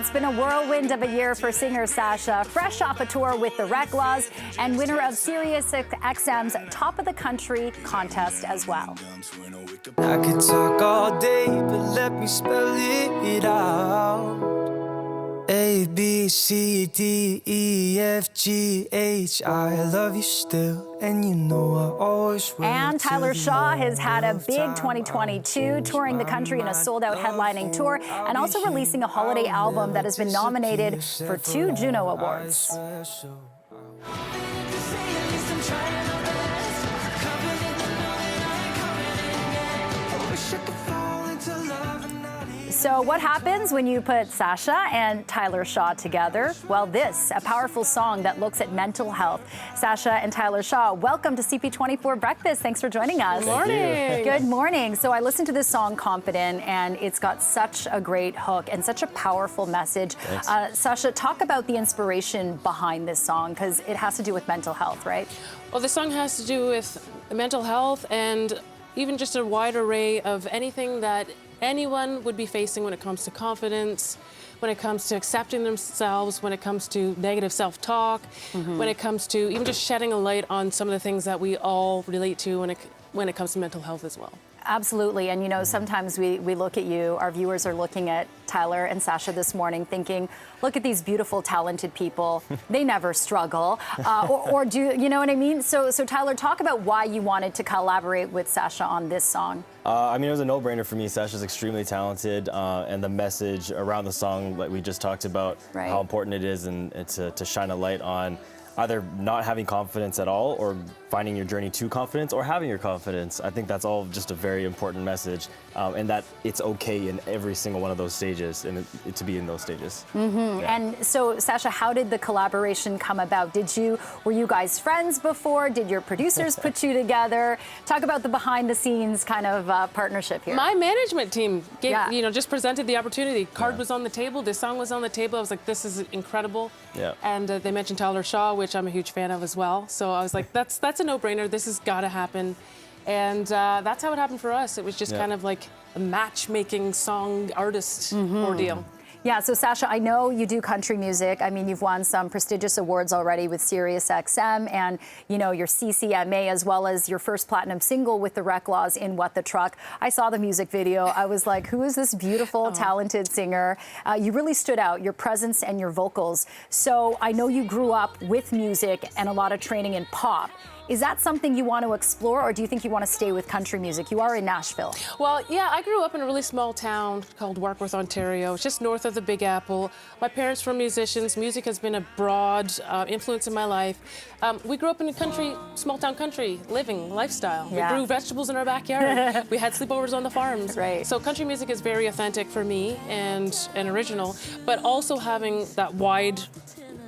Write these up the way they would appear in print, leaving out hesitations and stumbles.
It's been a whirlwind of a year for singer Sasha, fresh off a tour with the Reclaws and winner of Sirius XM's Top of the Country contest as well. I could talk all day, but let me spell it out. A, B, C, D, E, F, G, H. I love you still, and you know I always will. And Tyler Shaw has had a big 2022, touring the country in a sold-out headlining tour, and also releasing a holiday album that has been nominated for 2 Juno Awards. So what happens when you put Sasha and Tyler Shaw together? Well, this, a powerful song that looks at mental health. Sasha and Tyler Shaw, welcome to CP24 Breakfast. Thanks for joining us. Good morning. Good morning. So I listened to this song, Confident, and it's got such a great hook and such a powerful message. Sasha, talk about the inspiration behind this song, because it has to do with mental health, right? Well, the song has to do with mental health and even just a wide array of anything that anyone would be facing when it comes to confidence, when it comes to accepting themselves, when it comes to negative self-talk, when it comes to even just shedding a light on some of the things that we all relate to when it comes to mental health as well. Absolutely. And, you know, sometimes we look at you, our viewers are looking at Tyler and Sasha this morning thinking, look at these beautiful, talented people. They never struggle. Or do, you know what I mean? So Tyler, talk about why you wanted to collaborate with Sasha on this song. I mean, it was a no-brainer for me. Sasha's extremely talented, and the message around the song, like we just talked about, how important it is and to shine a light on either not having confidence at all or finding your journey to confidence or having your confidence. I think that's all just a very important message, and that it's okay in every single one of those stages and to be in those stages. Yeah. And so, Sasha, how did the collaboration come about? Were you guys friends before? Did your producers put you together? Talk about the behind-the-scenes kind of partnership here. My management team just presented the opportunity. Card was on the table. This song was on the table. I was like, this is incredible. Yeah. And they mentioned Tyler Shaw, which I'm a huge fan of as well. So I was like, that's a no-brainer. This has got to happen. And that's how it happened for us. It was just kind of like a matchmaking song artist ordeal. Yeah, so Sasha, I know you do country music. I mean, you've won some prestigious awards already with Sirius XM and, you know, your CCMA, as well as your first platinum single with the Reclaws in What the Truck. I saw the music video. I was like, who is this beautiful, talented singer? You really stood out, your presence and your vocals. So I know you grew up with music and a lot of training in pop. Is that something you want to explore, or do you think you want to stay with country music? You are in Nashville. Well, yeah, I grew up in a really small town called Warkworth, Ontario. It's just north of the Big Apple. My parents were musicians. Music has been a broad influence in my life. We grew up in a country, small town country living lifestyle. Yeah. We grew vegetables in our backyard. We had sleepovers on the farms. Right. So country music is very authentic for me and original, but also having that wide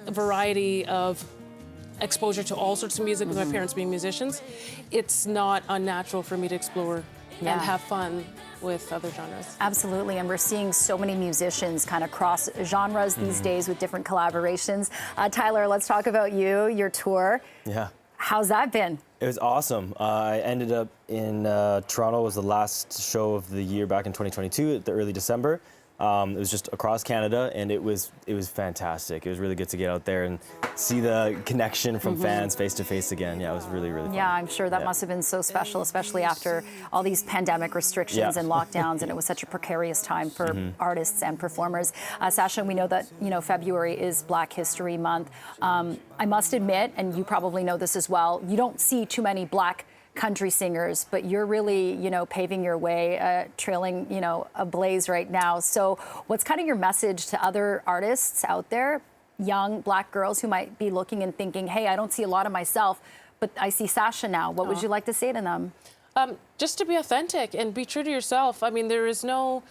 variety of exposure to all sorts of music with my parents being musicians, it's not unnatural for me to explore and have fun with other genres. Absolutely, and we're seeing so many musicians kind of cross genres these days with different collaborations. Tyler, let's talk about you, your tour. Yeah. How's that been? It was awesome. I ended up in Toronto. It was the last show of the year back in 2022, the early December. It was just across Canada, and it was fantastic. It was really good to get out there and see the connection from fans face to face again. Yeah, it was really, really fun. Yeah, I'm sure that must have been so special, especially after all these pandemic restrictions and lockdowns, and it was such a precarious time for artists and performers. Sasha, we know that, you know, February is Black History Month. I must admit, and you probably know this as well, you don't see too many Black country singers, but you're really, you know, paving your way, trailing, you know, a blaze right now. So what's kind of your message to other artists out there, young Black girls who might be looking and thinking, hey, I don't see a lot of myself, but I see Sasha now. What would you like to say to them? Just to be authentic and be true to yourself. I mean, there is no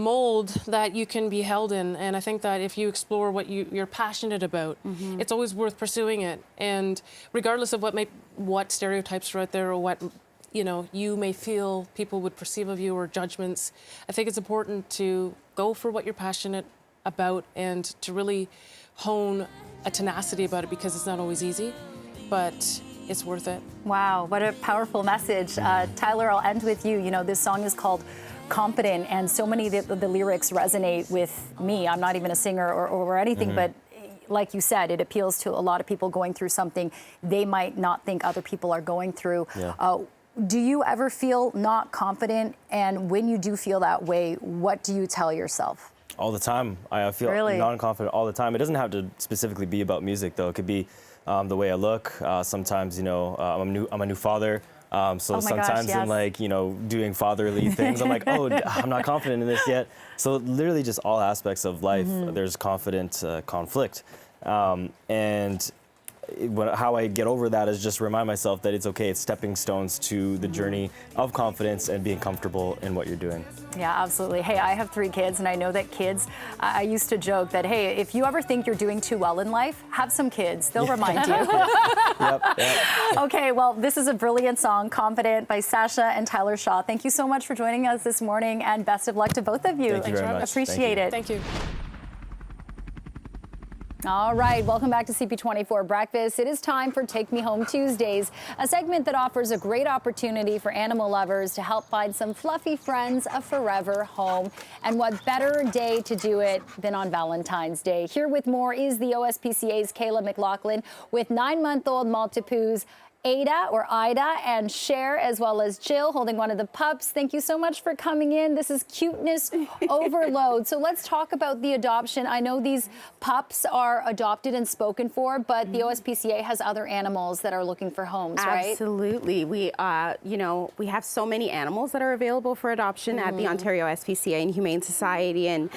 mold that you can be held in, and I think that if you explore what you're passionate about, it's always worth pursuing it. And regardless of what stereotypes are out there or what you may feel people would perceive of you or judgments, I think it's important to go for what you're passionate about and to really hone a tenacity about it, because it's not always easy, but it's worth it. Wow, what a powerful message. Tyler, I'll end with you. You know, this song is called confident, and so many of the lyrics resonate with me. I'm not even a singer or anything, but like you said, it appeals to a lot of people going through something they might not think other people are going through. Yeah. Do you ever feel not confident? And when you do feel that way, what do you tell yourself? All the time. I feel non-confident all the time. It doesn't have to specifically be about music, though. It could be the way I look. Sometimes, I'm a new father. So sometimes in like, doing fatherly things, I'm like, oh, I'm not confident in this yet. So literally just all aspects of life, there's confident conflict. And how I get over that is just remind myself that it's okay. It's stepping stones to the journey of confidence and being comfortable in what you're doing. Yeah, absolutely. Hey, I have 3 kids, and I know that kids, I used to joke that, hey, if you ever think you're doing too well in life, have some kids. They'll remind you. Yep. Okay, well, this is a brilliant song, Confident, by Sasha and Tyler Shaw. Thank you so much for joining us this morning, and best of luck to both of you. Thank you very much. Appreciate it. Thank you. All right, welcome back to CP24 Breakfast. It is time for Take Me Home Tuesdays, a segment that offers a great opportunity for animal lovers to help find some fluffy friends a forever home. And what better day to do it than on Valentine's Day? Here with more is the OSPCA's Kayla McLaughlin with 9-month-old Maltipoos, Ida and Cher, as well as Jill holding one of the pups. Thank you so much for coming in. This is cuteness overload. So let's talk about the adoption. I know these pups are adopted and spoken for, but the OSPCA has other animals that are looking for homes, right? Absolutely. We have so many animals that are available for adoption at the Ontario SPCA and Humane Society, and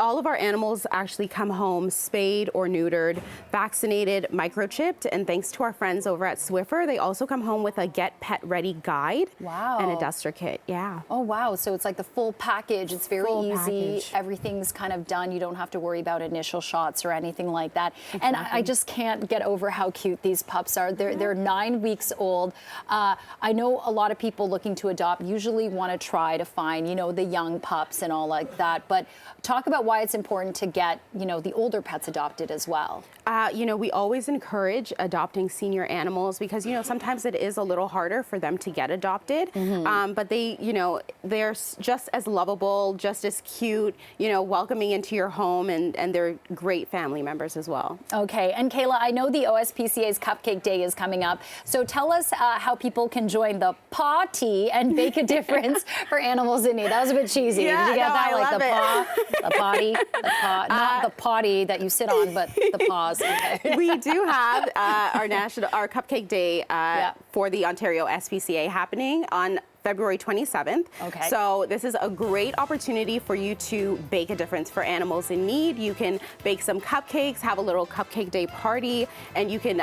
all of our animals actually come home spayed or neutered, vaccinated, microchipped, and thanks to our friends over at Swiffer, they also come home with a Get Pet Ready guide and a duster kit. Yeah. Oh, wow. So it's like the full package. It's very easy. Package. Everything's kind of done. You don't have to worry about initial shots or anything like that. Exactly. And I just can't get over how cute these pups are. They're 9 weeks old. I know a lot of people looking to adopt usually want to try to find, the young pups and all like that. But talk about why it's important to get, the older pets adopted as well. We always encourage adopting senior animals because, sometimes it is a little harder for them to get adopted. But they're just as lovable, just as cute, welcoming into your home, and they're great family members as well. Okay. And Kayla, I know the OSPCA's Cupcake Day is coming up. So tell us how people can join the party and make a difference for animals in need. That was a bit cheesy. Yeah, did you get that? I Like love the potty, not the potty that you sit on, but the paws. Okay. We do have our Cupcake Day for the Ontario SPCA happening on February 27th. Okay. So this is a great opportunity for you to bake a difference for animals in need. You can bake some cupcakes, have a little Cupcake Day party, and you can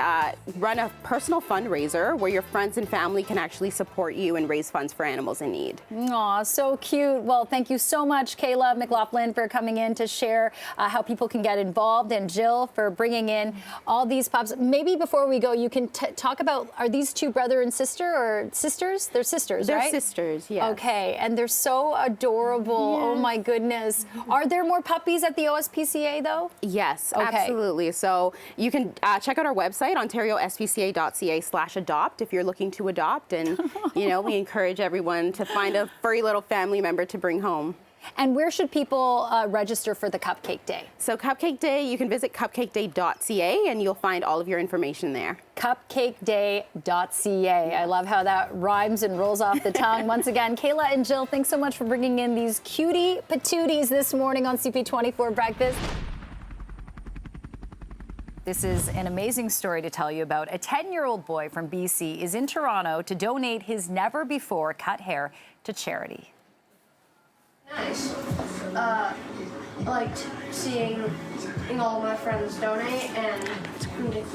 run a personal fundraiser where your friends and family can actually support you and raise funds for animals in need. Aw, so cute. Well, thank you so much, Kayla McLaughlin, for coming in to share how people can get involved, and Jill for bringing in all these pups. Maybe before we go, you can talk about, are these 2 brother and sister or sisters? They're sisters, right? They're sisters, yes. Okay, and they're so adorable. Oh my goodness. Are there more puppies at the OSPCA though? Yes, absolutely. So you can check out our website, ontariospca.ca/adopt, if you're looking to adopt. And, we encourage everyone to find a furry little family member to bring home. And where should people register for the Cupcake Day? So Cupcake Day, you can visit cupcakeday.ca and you'll find all of your information there. Cupcakeday.ca. I love how that rhymes and rolls off the tongue. Once again, Kayla and Jill, thanks so much for bringing in these cutie patooties this morning on CP24 Breakfast. This is an amazing story to tell you about. A 10-year-old boy from BC is in Toronto to donate his never-before-cut hair to charity. Nice. I liked seeing all my friends donate and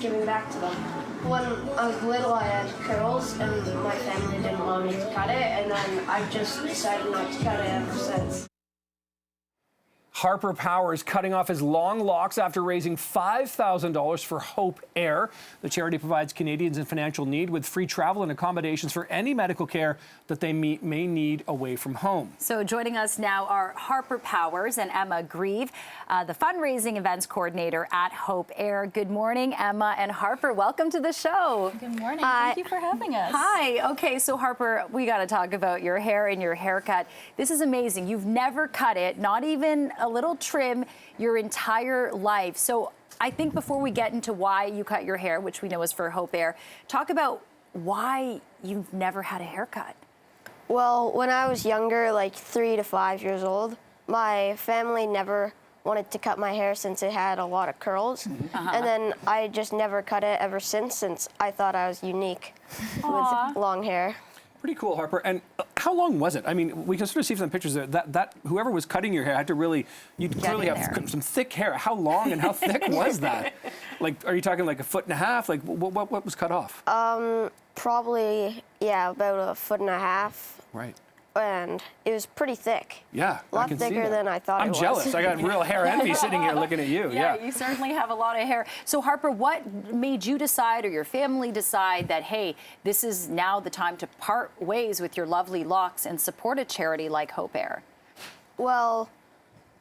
giving back to them. When I was little, I had curls, and my family didn't want me to cut it, and then I've just decided not to cut it ever since. Harper Powers cutting off his long locks after raising $5,000 for Hope Air. The charity provides Canadians in financial need with free travel and accommodations for any medical care that they may need away from home. So joining us now are Harper Powers and Emma Grieve, the fundraising events coordinator at Hope Air. Good morning, Emma and Harper. Welcome to the show. Good morning. Thank you for having us. Hi. Okay, so Harper, we got to talk about your hair and your haircut. This is amazing. You've never cut it, not even a little trim, your entire life. So I think before we get into why you cut your hair, which we know is for Hope Air, talk about why you've never had a haircut. Well, when I was younger, like 3 to 5 years old, my family never wanted to cut my hair since it had a lot of curls. And then I just never cut it ever since I thought I was unique with long hair. Pretty cool, Harper. And how long was it? I mean, we can sort of see from the pictures that whoever was cutting your hair had to really, you'd clearly have some thick hair. How long and how thick was that? Like, are you talking like 1.5 feet? Like, what was cut off? Probably, yeah, about 1.5 feet. Right. And it was pretty thick. Yeah, a lot thicker than I thought it was. I'm jealous. I got real hair envy sitting here looking at you. Yeah, you certainly have a lot of hair. So Harper, what made you decide, or your family decide, that hey, this is now the time to part ways with your lovely locks and support a charity like Hope Air? Well,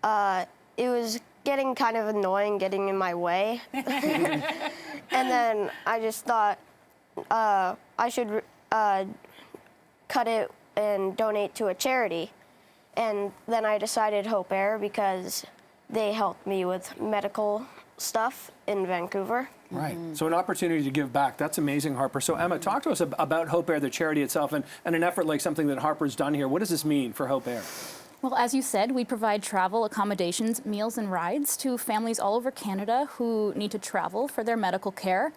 it was getting kind of annoying, getting in my way. And then I just thought I should cut it and donate to a charity. And then I decided Hope Air because they helped me with medical stuff in Vancouver. Right. So an opportunity to give back. That's amazing, Harper. So Emma, talk to us about Hope Air, the charity itself, and an effort like something that Harper's done here. What does this mean for Hope Air? Well, as you said, we provide travel, accommodations, meals, and rides to families all over Canada who need to travel for their medical care.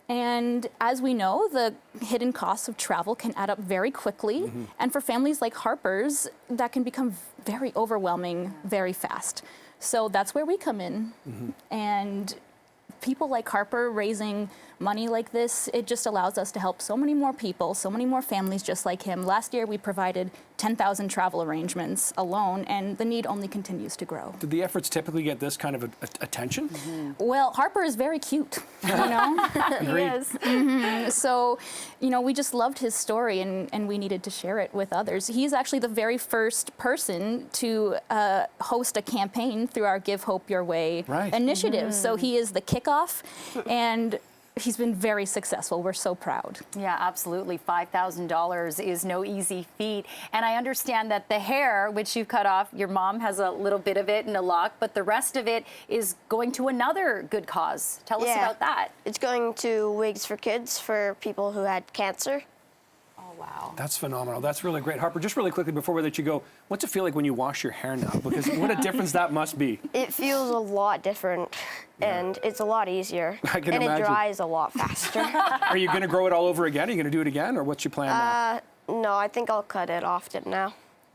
And as we know, the hidden costs of travel can add up very quickly. And for families like Harper's, that can become very overwhelming very fast. So that's where we come in. And people like Harper raising money like this, it just allows us to help so many more people, so many more families just like him. Last year, we provided 10,000 travel arrangements alone, and the need only continues to grow. Did the efforts typically get this kind of attention? Well, Harper is very cute, you know? He is. So, you know, we just loved his story, and we needed to share it with others. He's actually the very first person to host a campaign through our Give Hope Your Way initiative. So he is the kickoff, and he's been very successful. We're so proud. Yeah, absolutely. $5,000 is no easy feat. And I understand that the hair, which you cut off, your mom has a little bit of it in a lock, but the rest of it is going to another good cause. Tell us about that. It's going to Wigs for Kids for people who had cancer. Wow. That's phenomenal. That's really great. Harper, just really quickly before we let you go, what's it feel like when you wash your hair now? Because what a difference that must be. It feels a lot different, and it's a lot easier. I can imagine. It dries a lot faster. Are you going to grow it all over again? Are you going to do it again, or what's your plan now? No, I think I'll cut it often now.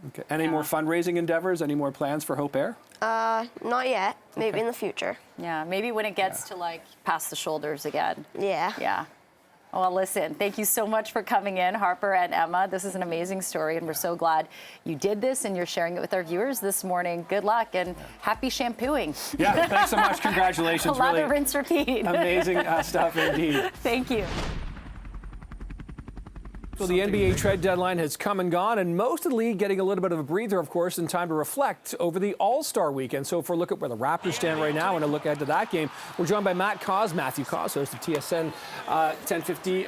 Okay. Any more fundraising endeavors? Any more plans for Hope Air? Not yet. Maybe in the future. Yeah, maybe when it gets to like past the shoulders again. Yeah. Yeah. Well, listen, thank you so much for coming in, Harper and Emma. This is an amazing story, and we're so glad you did this and you're sharing it with our viewers this morning. Good luck and happy shampooing. Yeah, thanks so much. Congratulations. Lather, rinse, repeat. Amazing stuff indeed. Thank you. So the NBA trade deadline has come and gone, and most of the league getting a little bit of a breather, of course, in time to reflect over the AllStar Weekend. So if we look at where the Raptors stand right now and a look ahead to that game, we're joined by Matthew Cause, host of TSN 1050.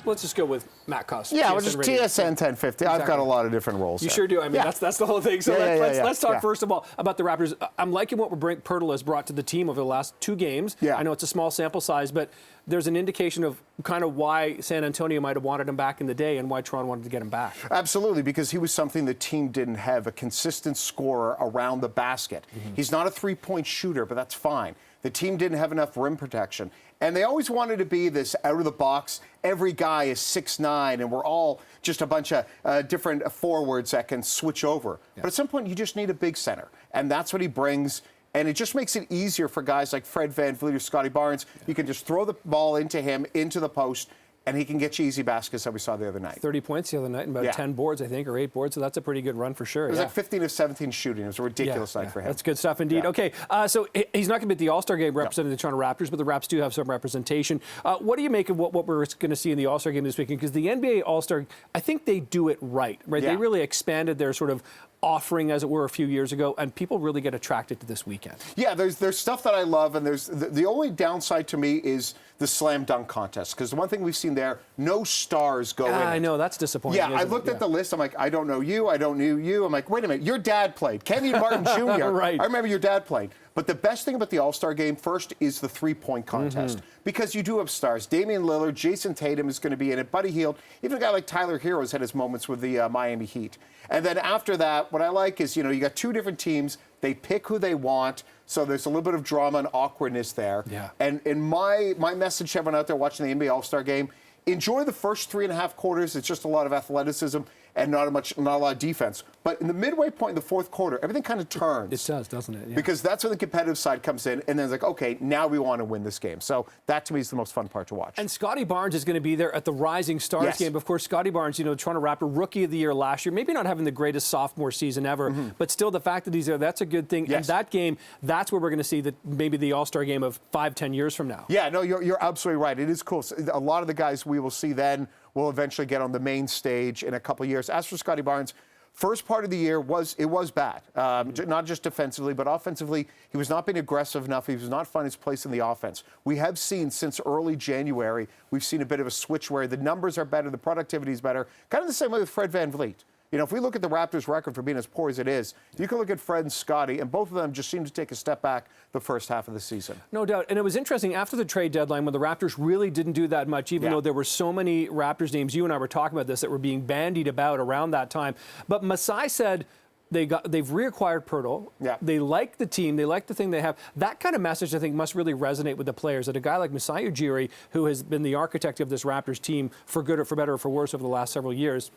Let's just go with Matt Cause. Yeah, we're just TSN 1050. Exactly. I've got a lot of different roles. You sure do. I mean, that's the whole thing. So let's talk first of all about the Raptors. I'm liking what Pirtle has brought to the team over the last 2 games. Yeah. I know it's a small sample size, but there's an indication of kind of why San Antonio might have wanted him back in the day and why Toronto wanted to get him back. Absolutely, because he was something the team didn't have, a consistent scorer around the basket. He's not a three-point shooter, but that's fine. The team didn't have enough rim protection. And they always wanted to be this out-of-the-box, every guy is 6'9", and we're all just a bunch of different forwards that can switch over. Yeah. But at some point, you just need a big center. And that's what he brings. And it just makes it easier for guys like Fred VanVleet or Scotty Barnes. Yeah. You can just throw the ball into him, into the post, and he can get you easy baskets that we saw the other night. 30 points the other night and about 10 boards, I think, or 8 boards. So that's a pretty good run for sure. It was like 15 of 17 shooting. It was a ridiculous night for him. That's good stuff indeed. Okay, so he's not going to be at the All-Star game representing the Toronto Raptors, but the Raps do have some representation. What do you make of what we're going to see in the All-Star game this weekend? Because the NBA All-Star, I think they do it right? Yeah. They really expanded their sort of offering, as it were, a few years ago, and people really get attracted to this weekend. Yeah, there's stuff that I love, and there's the only downside to me is the slam dunk contest, because the one thing we've seen there, no stars go in. I know, that's disappointing. Yeah, I looked at the list. I'm like, I don't know you. I don't know you. I'm like, wait a minute, your dad played. Kenny Martin Jr. Right. I remember your dad played. But the best thing about the All-Star game first is the three-point contest, because you do have stars. Damian Lillard, Jason Tatum is going to be in it. Buddy Hield, even a guy like Tyler Hero has had his moments with the Miami Heat. And then after that, what I like is, you got two different teams. They pick who they want. So there's a little bit of drama and awkwardness there. Yeah. And my message to everyone out there watching the NBA All-Star game, enjoy the first 3.5 quarters. It's just a lot of athleticism and not a lot of defense. But in the midway point in the fourth quarter, everything kind of turns. It does, doesn't it? Yeah. Because that's when the competitive side comes in, and then it's like, okay, now we want to win this game. So that, to me, is the most fun part to watch. And Scotty Barnes is going to be there at the Rising Stars game. Of course, Scotty Barnes, Toronto Raptor Rookie of the Year last year, maybe not having the greatest sophomore season ever, but still the fact that he's there, that's a good thing. Yes. And that game, that's where we're going to see maybe the All-Star game of 5-10 years from now. Yeah, no, you're absolutely right. It is cool. So a lot of the guys we will see then will eventually get on the main stage in a couple of years. As for Scotty Barnes, first part of the year was bad, not just defensively, but offensively. He was not being aggressive enough. He was not finding his place in the offense. We have seen since early January, we've seen a bit of a switch where the numbers are better, the productivity is better. Kind of the same way with Fred VanVleet. If we look at the Raptors' record for being as poor as it is, you can look at Fred and Scotty, and both of them just seem to take a step back the first half of the season. No doubt. And it was interesting after the trade deadline when the Raptors really didn't do that much, even though there were so many Raptors names, you and I were talking about this, that were being bandied about around that time. But Masai said they've reacquired Pirtle. Yeah. They like the team. They like the thing they have. That kind of message, I think, must really resonate with the players. That a guy like Masai Ujiri, who has been the architect of this Raptors team for good or for better or for worse over the last several years,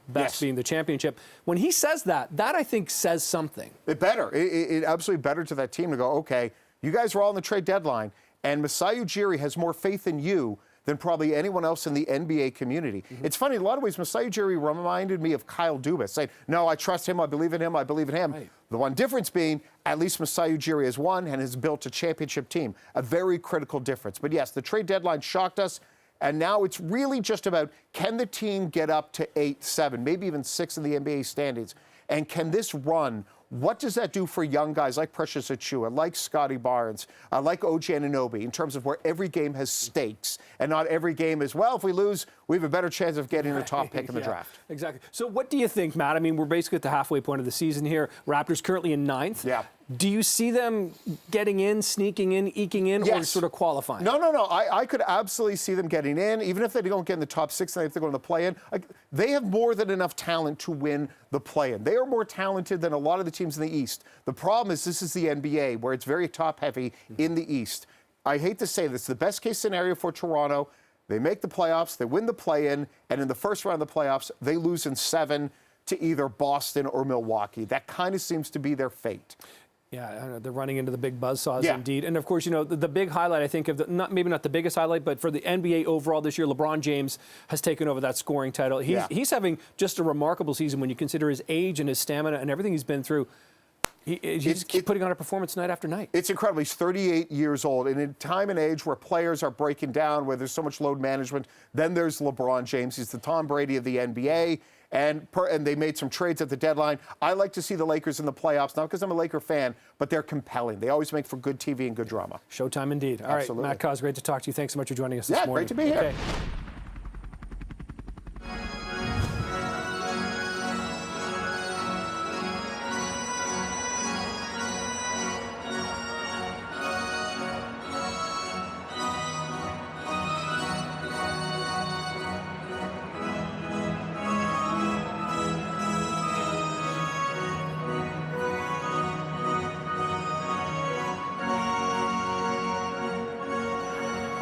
best being the championship, when he says that I think says something. It better. It absolutely better to that team to go, okay, you guys were all on the trade deadline, and Masai Ujiri has more faith in you than probably anyone else in the NBA community. It's funny, in a lot of ways, Masai Ujiri reminded me of Kyle Dubas, saying, no, I trust him, I believe in him, I believe in him. Right. The one difference being, at least Masai Ujiri has won and has built a championship team. A very critical difference. But yes, the trade deadline shocked us, and now it's really just about, can the team get up to 8, 7, maybe even 6 in the NBA standings? And can this run, what does that do for young guys like Precious Achiuwa, like Scotty Barnes, like OG Anunoby, in terms of where every game has stakes and not every game is, well, if we lose, we have a better chance of getting a top pick in the draft. Exactly. So what do you think, Matt? I mean, we're basically at the halfway point of the season here. Raptors currently in 9th. Yeah. Do you see them getting in, sneaking in, eking in, or sort of qualifying? No. I could absolutely see them getting in, even if they don't get in the top 6 and if they're going to play-in. They have more than enough talent to win the play-in. They are more talented than a lot of the teams in the East. The problem is this is the NBA, where it's very top-heavy in the East. I hate to say this, the best-case scenario for Toronto, they make the playoffs, they win the play-in, and in the first round of the playoffs, they lose in 7 to either Boston or Milwaukee. That kind of seems to be their fate. Yeah, they're running into the big buzzsaws indeed. And, of course, the big highlight, I think, of maybe not the biggest highlight, but for the NBA overall this year, LeBron James has taken over that scoring title. He's having just a remarkable season when you consider his age and his stamina and everything he's been through. He's putting on a performance night after night. It's incredible. He's 38 years old. And in time and age where players are breaking down, where there's so much load management, then there's LeBron James. He's the Tom Brady of the NBA. And they made some trades at the deadline. I like to see the Lakers in the playoffs, not because I'm a Laker fan, but they're compelling. They always make for good TV and good drama. Showtime indeed. All right, Matt Cause, great to talk to you. Thanks so much for joining us this morning. Yeah, great to be here. Okay.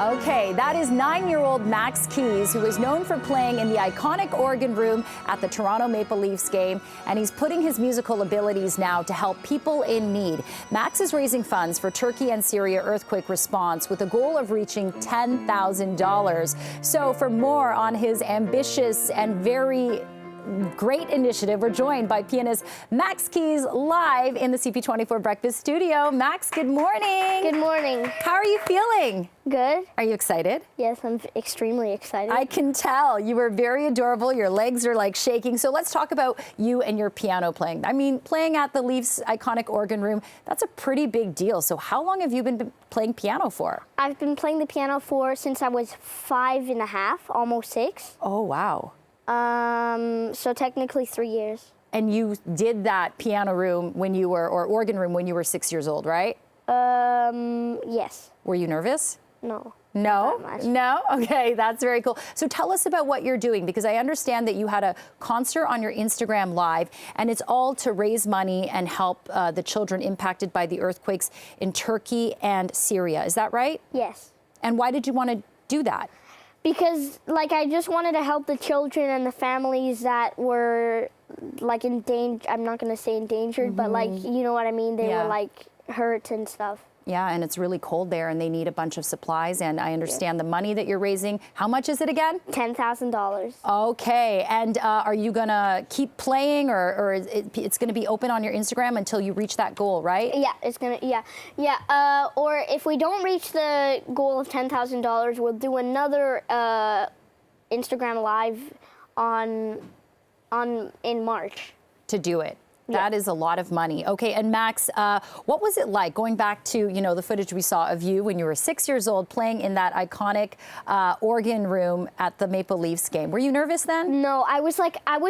Okay, that is 9-year-old Max Keys, who is known for playing in the iconic organ room at the Toronto Maple Leafs game, and he's putting his musical abilities now to help people in need. Max is raising funds for Turkey and Syria earthquake response with a goal of reaching $10,000. So for more on his ambitious and very great initiative, we're joined by pianist Max Keys live in the CP24 Breakfast Studio. Max, good morning. Good morning. How are you feeling? Good. Are you excited? Yes, I'm extremely excited. I can tell. You were very adorable. Your legs are like shaking. So let's talk about you and your piano playing. I mean, playing at the Leafs iconic organ room, that's a pretty big deal. So how long have you been playing piano for? I've been playing the piano since I was 5.5, almost 6. Oh, wow. So technically 3 years. And you did that piano room when you were, or organ room when you were 6 years old, right? Yes. Were you nervous? No. No? Not that much. No? Okay, that's very cool. So tell us about what you're doing, because I understand that you had a concert on your Instagram Live, and it's all to raise money and help the children impacted by the earthquakes in Turkey and Syria. Is that right? Yes. And why did you want to do that? Because, like, I just wanted to help the children and the families that were, like, in danger. I'm not going to say endangered, but, like, you know what I mean? They were, like, hurt and stuff. Yeah, and it's really cold there, and they need a bunch of supplies, and I understand the money that you're raising. How much is it again? $10,000. Okay, and are you going to keep playing, or it's going to be open on your Instagram until you reach that goal, right? Yeah, it's going to, yeah. Or if we don't reach the goal of $10,000, we'll do another Instagram Live in March. To do it. Yeah. That is a lot of money. Okay, and Max, what was it like going back to, you know, the footage we saw of you when you were 6 years old playing in that iconic organ room at the Maple Leafs game? Were you nervous then? No, I was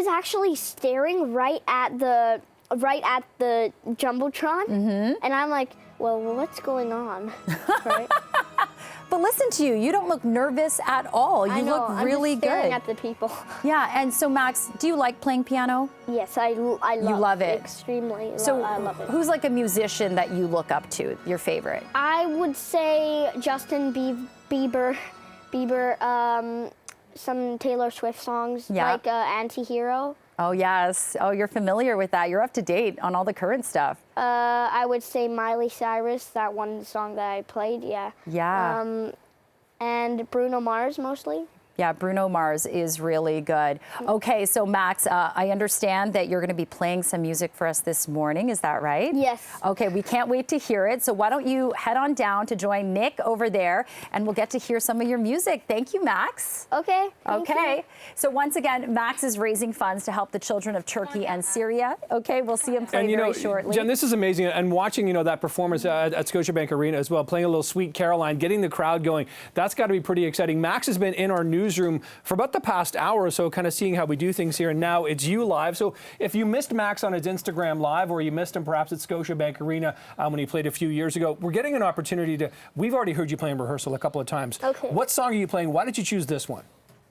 actually staring right at the Jumbotron, and I'm like, well, what's going on, right? But listen to you. You don't look nervous at all. You look really I'm just staring good. at the people. Yeah, and so Max, do you like playing piano? Yes, I love it. Extremely. So I love it. Who's like a musician that you look up to, your favorite? I would say Justin Bieber, some Taylor Swift songs, like Anti-Hero. Oh, yes. Oh, you're familiar with that. You're up to date on all the current stuff. I would say Miley Cyrus, that one song that I played, yeah. Yeah. And Bruno Mars mostly. Yeah, Bruno Mars is really good. Okay, so Max, I understand that you're going to be playing some music for us this morning. Is that right? Yes. Okay, we can't wait to hear it. So why don't you head on down to join Nick over there, and we'll get to hear some of your music. Thank you, Max. Okay. Okay. So once again, Max is raising funds to help the children of Turkey and Syria. Okay, we'll see him play very shortly. Jen, this is amazing. And watching, that performance at Scotiabank Arena as well, playing a little Sweet Caroline, getting the crowd going, that's got to be pretty exciting. Max has been in our newsroom for about the past hour or so, kind of seeing how we do things here, and now it's you live. So if you missed Max on his Instagram Live, or you missed him perhaps at Scotiabank Arena when he played a few years ago, we're getting an opportunity to, we've already heard you play in rehearsal a couple of times. Okay. What song are you playing? Why did you choose this one?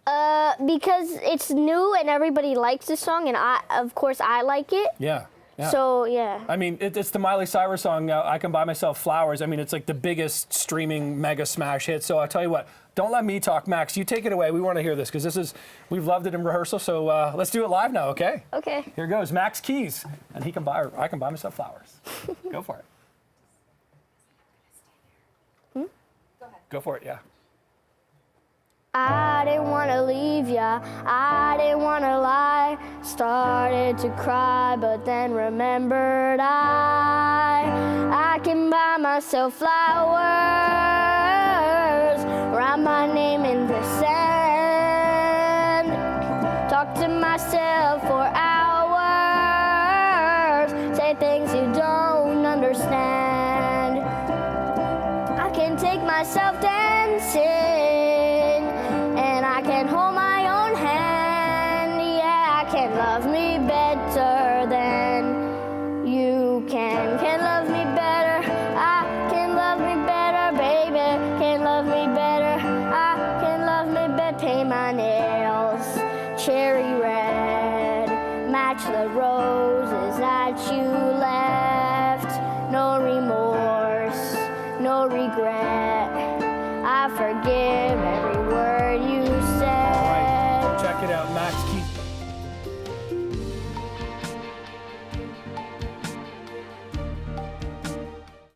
Because it's new and everybody likes this song, and of course I like it. Yeah. Yeah. So, yeah. I mean, it's the Miley Cyrus song, I Can Buy Myself Flowers. I mean, it's like the biggest streaming mega smash hit. So I'll tell you what, don't let me talk. Max, you take it away. We want to hear this, because we've loved it in rehearsal. So let's do it live now, okay? Okay. Here goes, Max Keys, and I Can Buy Myself Flowers. Go for it. Go ahead. Go for it, yeah. I didn't want to leave ya, I didn't want to lie. Started to cry, but then remembered I can buy myself flowers, write my name in the sand, talk to myself for hours, say things you don't understand. I can take myself dancing, I can hold my own hand, yeah, I can love me better than you can love me better, I can love me better, baby, can love me better, I can love me better, paint my nails cherry red, match the roses that you left.